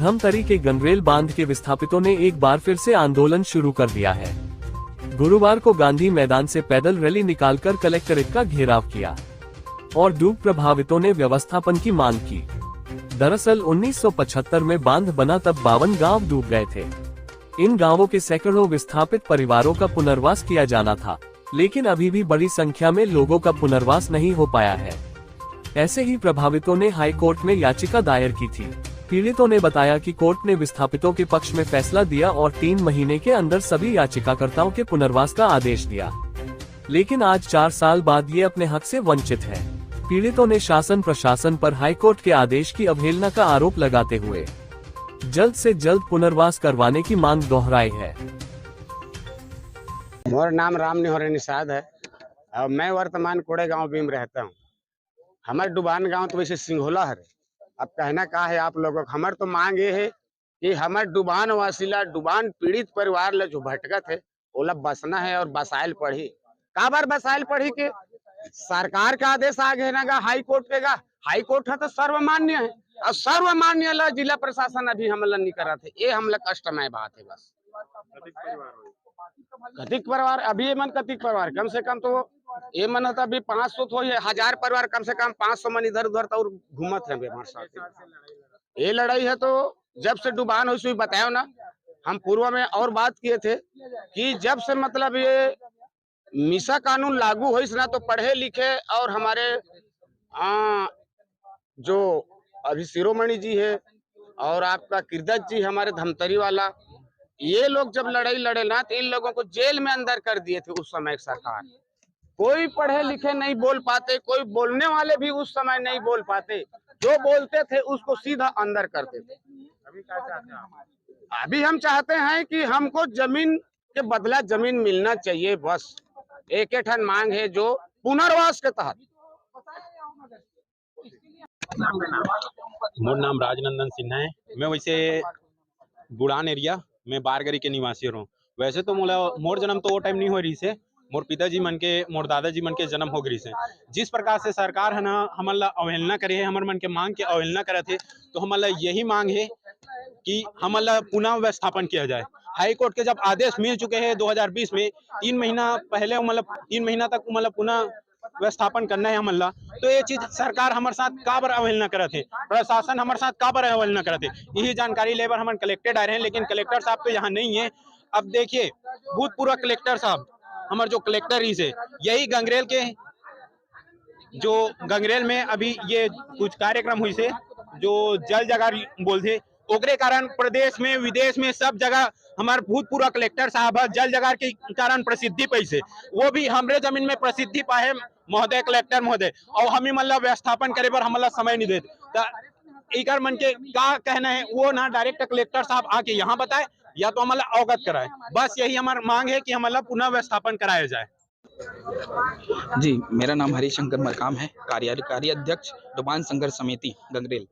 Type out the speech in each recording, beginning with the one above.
धमतरी के गंगरेल बांध के विस्थापितों ने एक बार फिर से आंदोलन शुरू कर दिया है। गुरुवार को गांधी मैदान से पैदल रैली निकालकर कलेक्ट्रेट का घेराव किया और डूब प्रभावितों ने व्यवस्थापन की मांग की। दरअसल 1975 में बांध बना तब 52 गांव डूब गए थे। इन गांवों के सैकड़ों विस्थापित परिवारों का पुनर्वास किया जाना था, लेकिन अभी भी बड़ी संख्या में लोगों का पुनर्वास नहीं हो पाया है। ऐसे ही प्रभावितों ने हाई कोर्ट में याचिका दायर की थी। पीड़ितों ने बताया कि कोर्ट ने विस्थापितों के पक्ष में फैसला दिया और 3 महीने के अंदर सभी याचिकाकर्ताओं के पुनर्वास का आदेश दिया, लेकिन आज 4 साल बाद ये अपने हक से वंचित है। पीड़ितों ने शासन प्रशासन पर हाईकोर्ट के आदेश की अवहेलना का आरोप लगाते हुए जल्द से जल्द पुनर्वास करवाने की मांग दोहराई है। मोर नाम राम निहोरे निषाद है और मैं वर्तमान कोड़े गांव भी में रहता हूं। हमारे डुबान गांव तो वैसे सिंघोला है। अब कहना का है आप लोगों को, हमारे तो मांग ये है कि हमारे डुबान वासीला डुबान पीड़ित परिवार ला जो भटकत है ओला बसना है और बसाइल पढ़ी का बार बसाइल पढ़ी के सरकार का आदेश आ गए ना हाई कोर्ट के गा। हाई कोर्ट है तो सर्वमान्य है और सर्वमान्य ला जिला प्रशासन अभी हमला नहीं करा थे। ये हमला कष्टमय बात है। बस कतिक परिवार अभी ये मन कतिक परिवार कम से कम तो ये मन तो अभी 500 तो 1000 परिवार कम से कम 500 मन इधर उधर तो घूमत है हमारे साथ। ये लड़ाई है तो जब से डुबान हुई बताओ ना, हम पूर्व में और बात किए थे कि जब से मतलब ये मिसा कानून लागू हुई ना तो पढ़े लिखे और हमारे जो अभी शिरोमणि जी है और आपका किरदत जी हमारे धमतरी वाला, ये लोग जब लड़ाई लड़े ना तो इन लोगों को जेल में अंदर कर दिए थे उस समय सरकार। कोई पढ़े लिखे नहीं बोल पाते, कोई बोलने वाले भी उस समय नहीं बोल पाते, जो बोलते थे उसको सीधा अंदर करते थे। अभी हम चाहते हैं कि हमको जमीन के बदला जमीन मिलना चाहिए। बस एक ठन मांग है जो पुनर्वास के तहत। मोर नाम राजनंदन सिन्हा है। मैं वैसे बुड़ान एरिया में बारगरी के निवासी हूँ। वैसे तो मोर जन्म तो वो टाइम नहीं हो रही से, मोर पिताजी मन के मोर दादाजी मन के जन्म हो गई से। जिस प्रकार से सरकार है ना हमन ला अवहेलना करे है, हमारे मन के मांग के अवहेलना करे थे, तो हमन ला यही मांग है कि हमन ला पुनः व्यवस्थापन किया जाए। हाई कोर्ट के जब आदेश मिल चुके हैं 2020 में, 3 महीना पहले मतलब 3 महीना तक मतलब पुनः व्यवस्थापन करना है हमन ला, तो ये चीज सरकार हमारे साथ का बार अवहेलना करे थे, प्रशासन हमारे साथ का बार अवहेलना करे थे। यही जानकारी लेकर हम कलेक्टेड आ रहे हैं, लेकिन कलेक्टर साहब तो यहाँ नहीं है। अब देखिए भूतपूर्व कलेक्टर साहब हमारे जो कलेक्टर ही से यही गंगरेल के जो गंगरेल में अभी ये कुछ कार्यक्रम हुई से जो जल जगह बोलते ओकरे कारण प्रदेश में विदेश में सब जगह हमारे भूतपूर्व कलेक्टर साहब जल जगह के कारण प्रसिद्धि पैसे, वो भी हमरे जमीन में प्रसिद्धि पाए महोदय कलेक्टर महोदय, और हम ही मतलब व्यवस्थापन करे पर हमला समय नहीं देते। इकर मन के क्या कहना है वो ना डायरेक्ट कलेक्टर साहब आके यहाँ बताए या तो हमारा अवगत कराए। बस यही हमारी मांग है कि हमारा पुनः व्यवस्थापन कराया जाए। जी, मेरा नाम हरिशंकर मरकाम है, कार्यकारी अध्यक्ष डुबान संघर्ष समिति गंगरेल।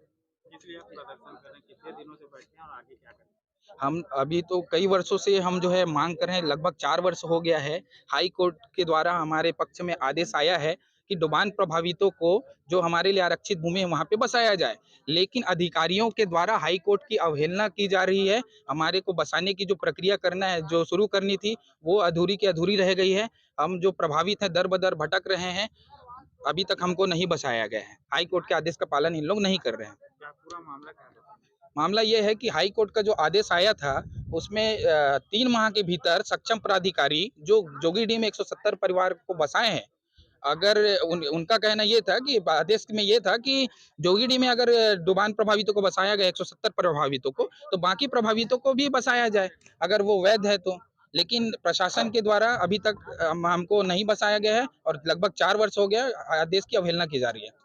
हम अभी तो कई वर्षों से हम जो है मांग कर रहे हैं, लगभग 4 वर्ष हो गया है। हाई कोर्ट के द्वारा हमारे पक्ष में आदेश आया है कि डुबान प्रभावितों को जो हमारे लिए आरक्षित भूमि है वहां पे बसाया जाए, लेकिन अधिकारियों के द्वारा हाई कोर्ट की अवहेलना की जा रही है। हमारे को बसाने की जो प्रक्रिया करना है, जो शुरू करनी थी, वो अधूरी की अधूरी रह गई है। हम जो प्रभावित हैं दर बदर भटक रहे हैं, अभी तक हमको नहीं बसाया गया है। हाई कोर्ट के आदेश का पालन इन लोग नहीं कर रहे हैं। मामला ये है कि हाई कोर्ट का जो आदेश आया था उसमें 3 माह के भीतर सक्षम प्राधिकारी जो जोगीडीह में 170 परिवार को बसाए हैं, अगर उनका कहना ये था कि आदेश में ये था कि जोगीडीह में अगर डुबान प्रभावितों को बसाया गया 170 प्रभावितों को, तो बाकी प्रभावितों को भी बसाया जाए अगर वो वैध है तो। लेकिन प्रशासन के द्वारा अभी तक हमको नहीं बसाया गया है और लगभग 4 वर्ष हो गया आदेश की अवहेलना की जा रही है।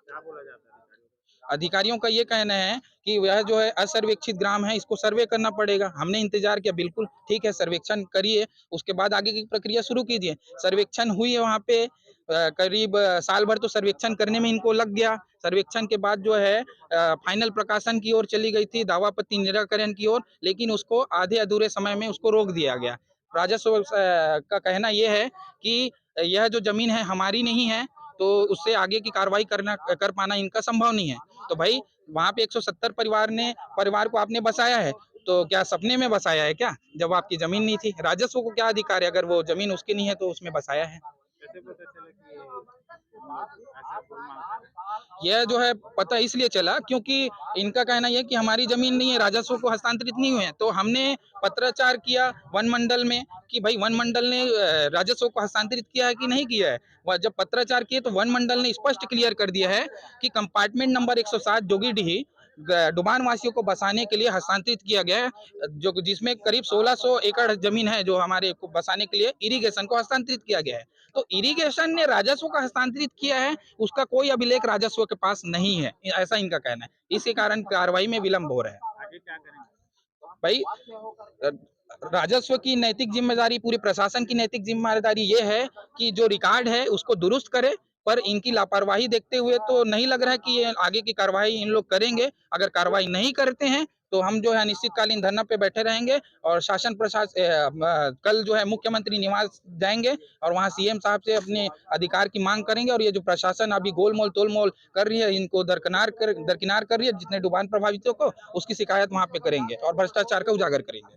अधिकारियों का ये कहना है कि यह जो है असर्वेक्षित ग्राम है, इसको सर्वे करना पड़ेगा। हमने इंतजार किया, बिल्कुल ठीक है, सर्वेक्षण करिए, उसके बाद आगे की प्रक्रिया शुरू कीजिए। सर्वेक्षण हुई है वहाँ पे, करीब साल भर तो सर्वेक्षण करने में इनको लग गया। सर्वेक्षण के बाद जो है फाइनल प्रकाशन की ओर चली गई थी, दावापत्ति निराकरण की ओर, लेकिन उसको आधे अधूरे समय में उसको रोक दिया गया। राजस्व का कहना यह है कि यह जो जमीन है हमारी नहीं है तो उससे आगे की कार्रवाई कर पाना इनका संभव नहीं है। तो भाई वहाँ पे 170 परिवार को आपने बसाया है, तो क्या सपने में बसाया है क्या? जब आपकी जमीन नहीं थी, राजस्व को क्या अधिकार है? अगर वो जमीन उसकी नहीं है तो उसमें बसाया है। यह जो है पता इसलिए चला क्योंकि इनका कहना यह है कि हमारी जमीन नहीं है, राजस्व को हस्तांतरित नहीं हुए हैं। तो हमने पत्राचार किया वन मंडल में कि भाई वन मंडल ने राजस्व को हस्तांतरित किया है कि नहीं किया है। वह जब पत्राचार किए तो वन मंडल ने स्पष्ट क्लियर कर दिया है कि कंपार्टमेंट नंबर 107 जोगीडीह डुबान वासियों को बसाने के लिए हस्तांतरित किया गया है, जो जिसमें करीब 1600 एकड़ जमीन है जो हमारे को बसाने के लिए इरिगेशन को हस्तांतरित किया गया है। तो इरिगेशन ने राजस्व का हस्तांतरित किया है, उसका कोई अभिलेख राजस्व के पास नहीं है, ऐसा इनका कहना है। इसी कारण कार्रवाई में विलंब हो रहा है। आगे क्या करेंगे भाई राजस्व की नैतिक जिम्मेदारी, पूरी प्रशासन की नैतिक जिम्मेदारी ये है कि जो रिकॉर्ड है उसको दुरुस्त करे, पर इनकी लापरवाही देखते हुए तो नहीं लग रहा है कि ये आगे की कार्रवाई इन लोग करेंगे। अगर कार्रवाई नहीं करते हैं तो हम जो है अनिश्चितकालीन धरना पे बैठे रहेंगे और शासन प्रशासन कल जो है मुख्यमंत्री निवास जाएंगे और वहां सीएम साहब से अपने अधिकार की मांग करेंगे। और ये जो प्रशासन अभी गोलमोल तोलमोल कर रही है, इनको दरकिनार कर रही है जितने डुबान प्रभावितों को, उसकी शिकायत वहां पे करेंगे और भ्रष्टाचार का उजागर करेंगे।